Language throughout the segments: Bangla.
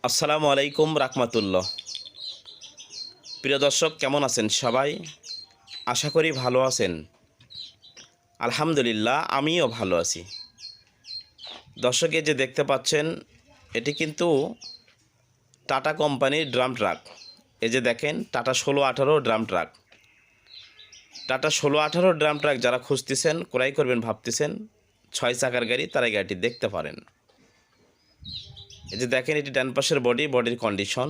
আসসালামু আলাইকুম রাহমাতুল্লাহ। প্রিয় দর্শক, কেমন আছেন সবাই? আশা করি ভালো আছেন। আলহামদুলিল্লাহ, আমিও ভালো আছি। দর্শক, এই যে দেখতে পাচ্ছেন, এটি কিন্তু টাটা কোম্পানির ড্রাম ট্রাক। এই যে দেখেন, tata 1618 drum truck. Tata 1618 drum truck যারা খুঁজতেছেন, ক্রয় করবেন ভাবতেছেন, 6 চাকার গাড়ি, তারা এই গাড়িটি দেখতে পারেন। এই যে দেখেন, এটি ডান পাশের বডির কন্ডিশন।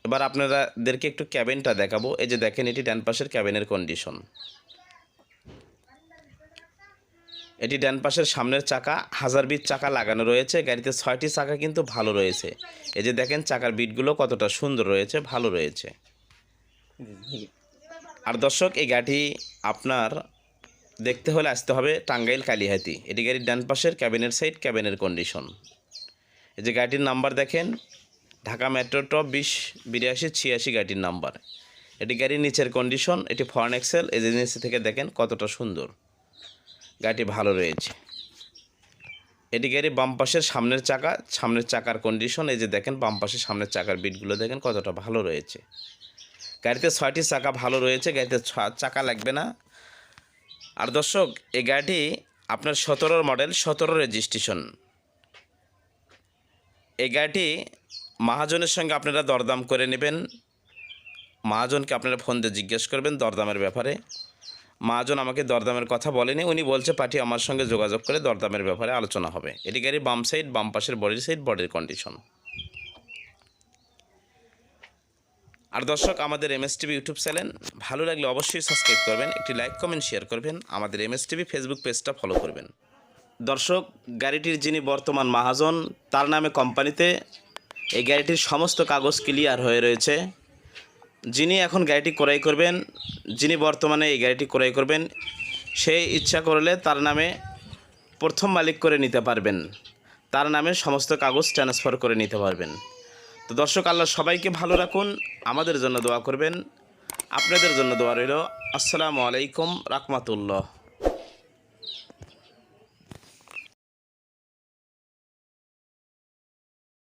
এবার আপনাদেরকে একটু ক্যাবিনটা দেখাবো। এই যে দেখেন, এটি ডান পাশের ক্যাবিনের কন্ডিশন। এটি ডান পাশের সামনের চাকা 1000 বিট চাকা লাগানো রয়েছে। গাড়িতে 6টি চাকা কিন্তু ভালো রয়েছে। এই যে দেখেন, চাকার বিটগুলো কতটা সুন্দর রয়েছে, ভালো রয়েছে। আর দর্শক, এই গাড়ি আপনার দেখতে হলে আসতে হবে টাঙ্গাইল কালিহাতি। এটি গাড়ির ডান পাশের ক্যাবিনের সাইড, ক্যাবিনের কন্ডিশন। এই যে গাড়িটির নাম্বার দেখেন, ঢাকা মেট্রো টপ 208286 গাড়িটির নাম্বার। এটি গাড়ির নিচের কন্ডিশন, এটি ফরেন এক্সেল। এই যে নিচে থেকে দেখেন কতটা সুন্দর, গাড়িটি ভালো রয়েছে। এটি গাড়ির বাম পাশের সামনের চাকার কন্ডিশন। এই যে দেখেন, বাম পাশের সামনের চাকার বিটগুলো দেখেন কতটা ভালো রয়েছে। গাড়িতে 6টি চাকা ভালো রয়েছে, গাড়িতে চাকা লাগবে না। আর দর্শক, এই গাড়িটি আপনার 17 মডেল, 17 রেজিস্ট্রেশন। এই গাড়িটি মহাজনের সঙ্গে আপনারা দরদাম করে নেবেন। মহাজনকে আপনারা ফোন দিয়ে জিজ্ঞেস করবেন দরদামের ব্যাপারে। মহাজন আমাকে দরদামের কথা বলেনি, উনি বলছে পার্টি আমার সঙ্গে যোগাযোগ করে দরদামের ব্যাপারে আলোচনা হবে। এটি গাড়ির বাম সাইড, বাম পাশের বডির কন্ডিশন। আর দর্শক, আমাদের এমএসটিভি ইউটিউব চ্যানেল ভালো লাগলে অবশ্যই সাবস্ক্রাইব করবেন, একটি লাইক কমেন্ট শেয়ার করবেন, আমাদের এমএসটিভি ফেসবুক পেজটা ফলো করবেন। দর্শক, গাড়িটির যিনি বর্তমান মহাজন, তার নামে কোম্পানিতে এই গাড়িটির সমস্ত কাগজ ক্লিয়ার হয়ে রয়েছে। যিনি এখন গাড়িটি ক্রয় করবেন, যিনি বর্তমানে এই গাড়িটি ক্রয় করবেন, সে ইচ্ছা করলে তার নামে প্রথম মালিক করে নিতে পারবেন। তার নামে সমস্ত কাগজ ট্রান্সফার করে নিতে পারবেন। তো দর্শক, আল্লাহ সবাইকে ভালো রাখুন, আমাদের জন্য দোয়া করবেন, আপনাদের জন্য দোয়া রইল। আসসালামু আলাইকুম রাহমাতুল্লাহ।